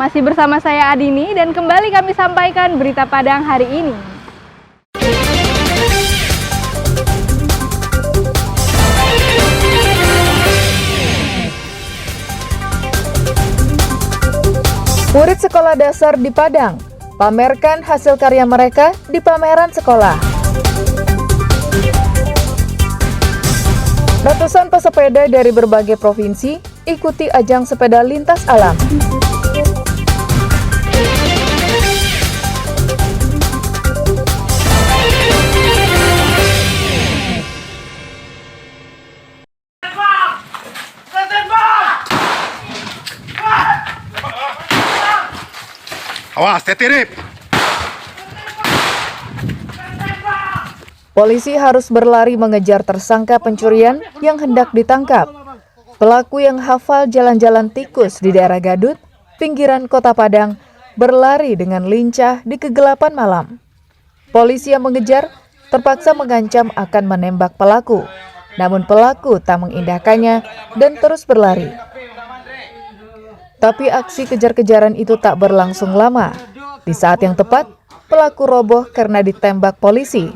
Masih bersama saya Adini dan kembali kami sampaikan berita Padang hari ini. Murid sekolah dasar di Padang pamerkan hasil karya mereka di pameran sekolah. Ratusan pesepeda dari berbagai provinsi ikuti ajang sepeda lintas alam. Awas, tetirip. Polisi harus berlari mengejar tersangka pencurian yang hendak ditangkap. Pelaku yang hafal jalan-jalan tikus di daerah Gadut, pinggiran Kota Padang, berlari dengan lincah di kegelapan malam. Polisi yang mengejar terpaksa mengancam akan menembak pelaku. Namun pelaku tak mengindahkannya dan terus berlari. Tapi aksi kejar-kejaran itu tak berlangsung lama. Di saat yang tepat, pelaku roboh karena ditembak polisi.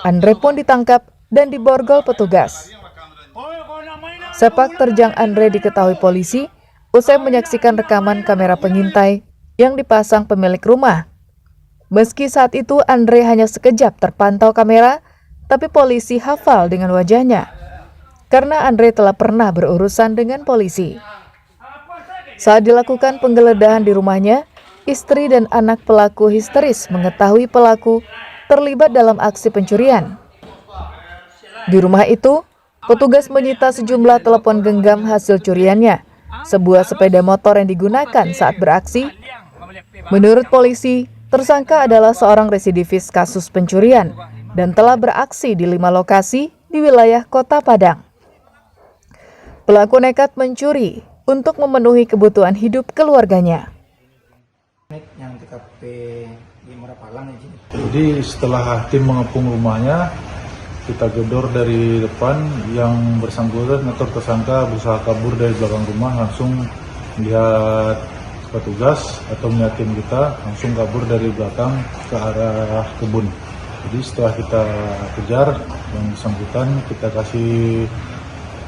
Andre pun ditangkap dan diborgol petugas. Sepak terjang Andre diketahui polisi usai menyaksikan rekaman kamera pengintai yang dipasang pemilik rumah. Meski saat itu Andre hanya sekejap terpantau kamera, tapi polisi hafal dengan wajahnya. Karena Andre telah pernah berurusan dengan polisi. Saat dilakukan penggeledahan di rumahnya, istri dan anak pelaku histeris mengetahui pelaku terlibat dalam aksi pencurian. Di rumah itu, petugas menyita sejumlah telepon genggam hasil curiannya, sebuah sepeda motor yang digunakan saat beraksi. Menurut polisi, tersangka adalah seorang residivis kasus pencurian dan telah beraksi di 5 lokasi di wilayah Kota Padang. Pelaku nekat mencuri untuk memenuhi kebutuhan hidup keluarganya. Yang TKP di Merapalang aja. Jadi setelah tim mengepung rumahnya, kita gedor dari depan, yang bersangkutan atau tersangka berusaha kabur dari belakang rumah, langsung melihat petugas atau melihat tim kita, langsung kabur dari belakang ke arah kebun. Jadi setelah kita kejar yang bersangkutan, kita kasih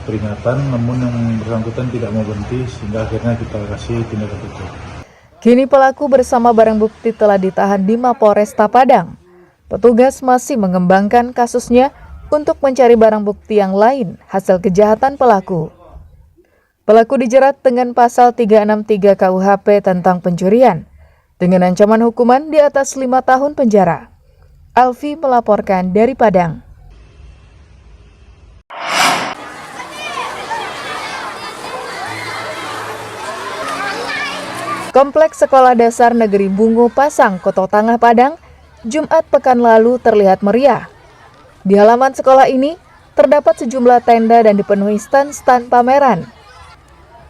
peringatan, namun yang bersangkutan tidak mau berhenti, sehingga akhirnya kita kasih tindakan tegas. Kini pelaku bersama barang bukti telah ditahan di Mapolresta Padang. Petugas masih mengembangkan kasusnya untuk mencari barang bukti yang lain hasil kejahatan pelaku. Pelaku dijerat dengan pasal 363 KUHP tentang pencurian dengan ancaman hukuman di atas 5 tahun penjara. Alfi melaporkan dari Padang. Kompleks Sekolah Dasar Negeri Bungo Pasang, Kota Tangah Padang, Jumat pekan lalu terlihat meriah. Di halaman sekolah ini terdapat sejumlah tenda dan dipenuhi stand-stand pameran.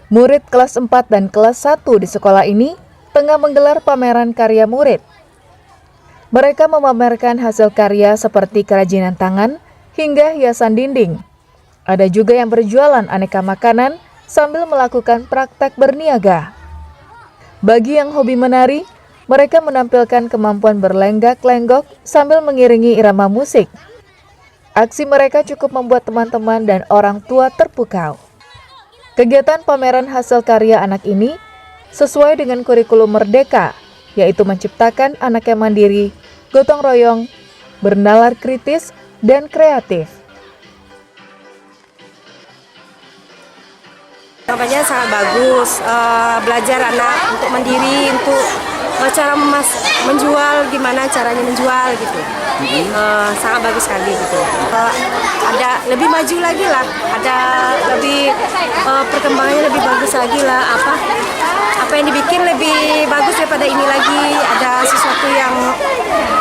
Murid kelas 4 dan kelas 1 di sekolah ini tengah menggelar pameran karya murid. Mereka memamerkan hasil karya seperti kerajinan tangan hingga hiasan dinding. Ada juga yang berjualan aneka makanan sambil melakukan praktek berniaga. Bagi yang hobi menari, mereka menampilkan kemampuan berlenggak-lenggok sambil mengiringi irama musik. Aksi mereka cukup membuat teman-teman dan orang tua terpukau. Kegiatan pameran hasil karya anak ini sesuai dengan kurikulum Merdeka, yaitu menciptakan anak yang mandiri, gotong royong, bernalar kritis, dan kreatif. Kampanye sangat bagus, belajar anak untuk mandiri, untuk cara menjual, gimana caranya menjual gitu. Sangat bagus sekali gitu. Ada lebih maju lagi lah, ada lebih perkembangannya lebih bagus lagi lah. Apa yang dibikin lebih bagus daripada ini lagi. Ada sesuatu yang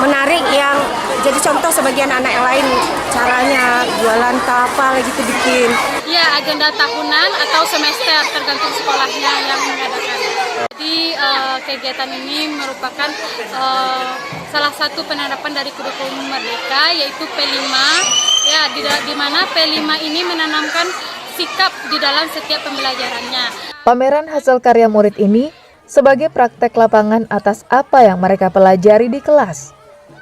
menarik yang jadi contoh sebagian anak yang lain, caranya jualan apa gitu bikin. Ya, agenda tahunan atau semester tergantung sekolahnya yang mengadakan. Jadi kegiatan ini merupakan salah satu penerapan dari kurikulum Merdeka, yaitu P5. Ya, di mana P5 ini menanamkan sikap di dalam setiap pembelajarannya. Pameran hasil karya murid ini sebagai praktek lapangan atas apa yang mereka pelajari di kelas,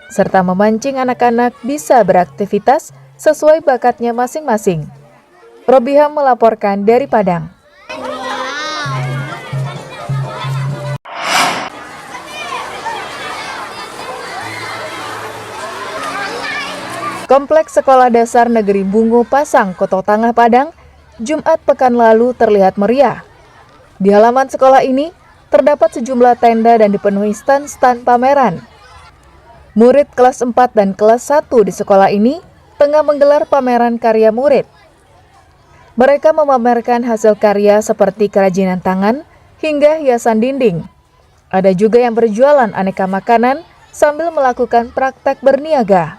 serta memancing anak-anak bisa beraktivitas sesuai bakatnya masing-masing. Robiham melaporkan dari Padang. Kompleks Sekolah Dasar Negeri Bungo Pasang, Koto Tangah, Padang, Jumat pekan lalu terlihat meriah. Di halaman sekolah ini terdapat sejumlah tenda dan dipenuhi stand-stand pameran. Murid kelas 4 dan kelas 1 di sekolah ini tengah menggelar pameran karya murid. Mereka memamerkan hasil karya seperti kerajinan tangan hingga hiasan dinding. Ada juga yang berjualan aneka makanan sambil melakukan praktek berniaga.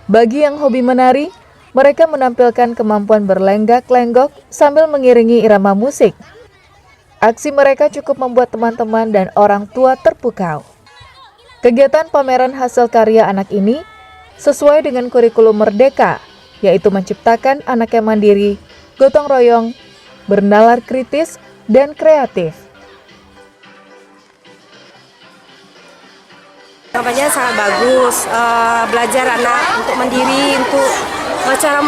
Bagi yang hobi menari, mereka menampilkan kemampuan berlenggak-lenggok sambil mengiringi irama musik. Aksi mereka cukup membuat teman-teman dan orang tua terpukau. Kegiatan pameran hasil karya anak ini sesuai dengan kurikulum Merdeka, yaitu menciptakan anak yang mandiri, gotong royong, bernalar kritis, dan kreatif. Kampanye sangat bagus, belajar anak untuk mandiri, untuk cara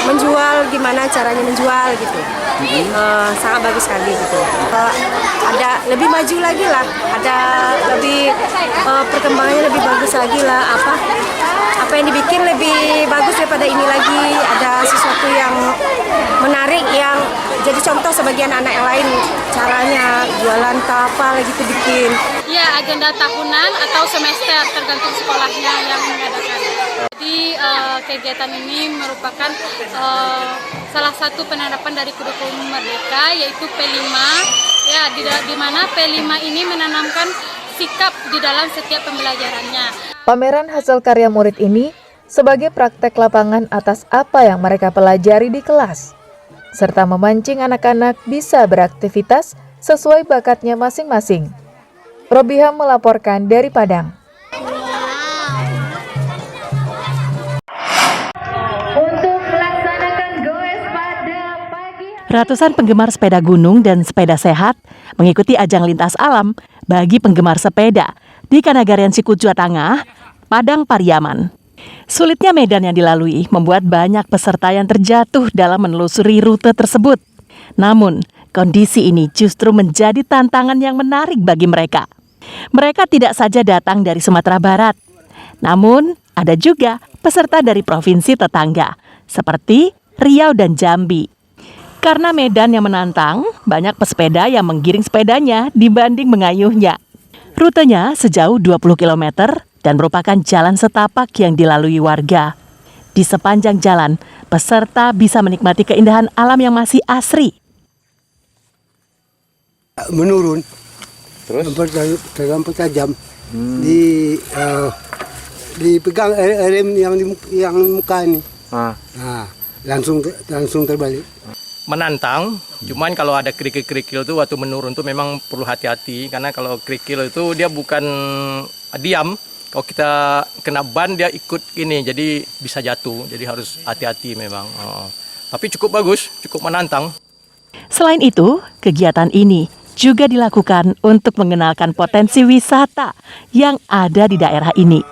menjual, gimana caranya menjual gitu. Sangat bagus sekali gitu. Ada lebih maju lagi lah, ada lebih perkembangannya lebih bagus lagi lah. Apa yang dibikin lebih bagus daripada ini lagi. Ada sesuatu yang menarik yang jadi contoh sebagian anak yang lain, caranya jualan apa lagi tuh bikin. Ya, agenda tahunan atau semester tergantung sekolahnya yang mengadakan. Jadi kegiatan ini merupakan salah satu penerapan dari kurikulum Merdeka, yaitu P5. Ya, di mana P5 ini menanamkan sikap di dalam setiap pembelajarannya. Pameran hasil karya murid ini sebagai praktek lapangan atas apa yang mereka pelajari di kelas, serta memancing anak-anak bisa beraktivitas sesuai bakatnya masing-masing. Robiham melaporkan dari Padang. Ratusan penggemar sepeda gunung dan sepeda sehat mengikuti ajang lintas alam bagi penggemar sepeda di Kanagarian Sikujua Tangah, Padang Pariaman. Sulitnya medan yang dilalui membuat banyak peserta yang terjatuh dalam menelusuri rute tersebut. Namun, kondisi ini justru menjadi tantangan yang menarik bagi mereka. Mereka tidak saja datang dari Sumatera Barat, namun ada juga peserta dari provinsi tetangga, seperti Riau dan Jambi. Karena medan yang menantang, banyak pesepeda yang menggiring sepedanya dibanding mengayuhnya. Rutenya sejauh 20 km dan merupakan jalan setapak yang dilalui warga. Di sepanjang jalan, peserta bisa menikmati keindahan alam yang masih asri. Menurun, terus terlampau tajam, dipegang rem yang muka ini, langsung terbalik. Menantang, cuman kalau ada kerikil-kerikil itu waktu menurun tuh memang perlu hati-hati, karena kalau kerikil itu dia bukan diam, kalau kita kena ban dia ikut ini, jadi bisa jatuh, jadi harus hati-hati memang. Tapi cukup bagus, cukup menantang. Selain itu, kegiatan ini juga dilakukan untuk mengenalkan potensi wisata yang ada di daerah ini.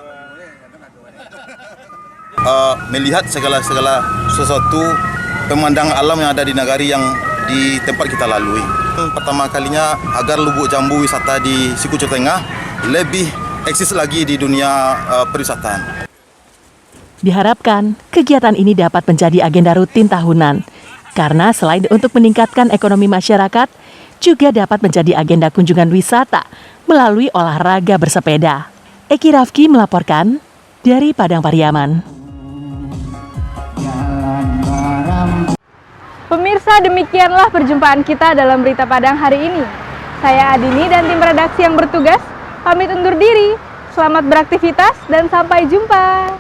Melihat segala sesuatu pemandangan alam yang ada di nagari yang di tempat kita lalui. Pertama kalinya agar Lubuk Jambu wisata di Sikujua Tengah lebih eksis lagi di dunia perwisataan. Diharapkan kegiatan ini dapat menjadi agenda rutin tahunan, karena selain untuk meningkatkan ekonomi masyarakat, juga dapat menjadi agenda kunjungan wisata melalui olahraga bersepeda. Eki Rafki melaporkan dari Padang Pariaman. Pemirsa, demikianlah perjumpaan kita dalam Berita Padang hari ini. Saya Adini dan tim redaksi yang bertugas pamit undur diri. Selamat beraktivitas dan sampai jumpa.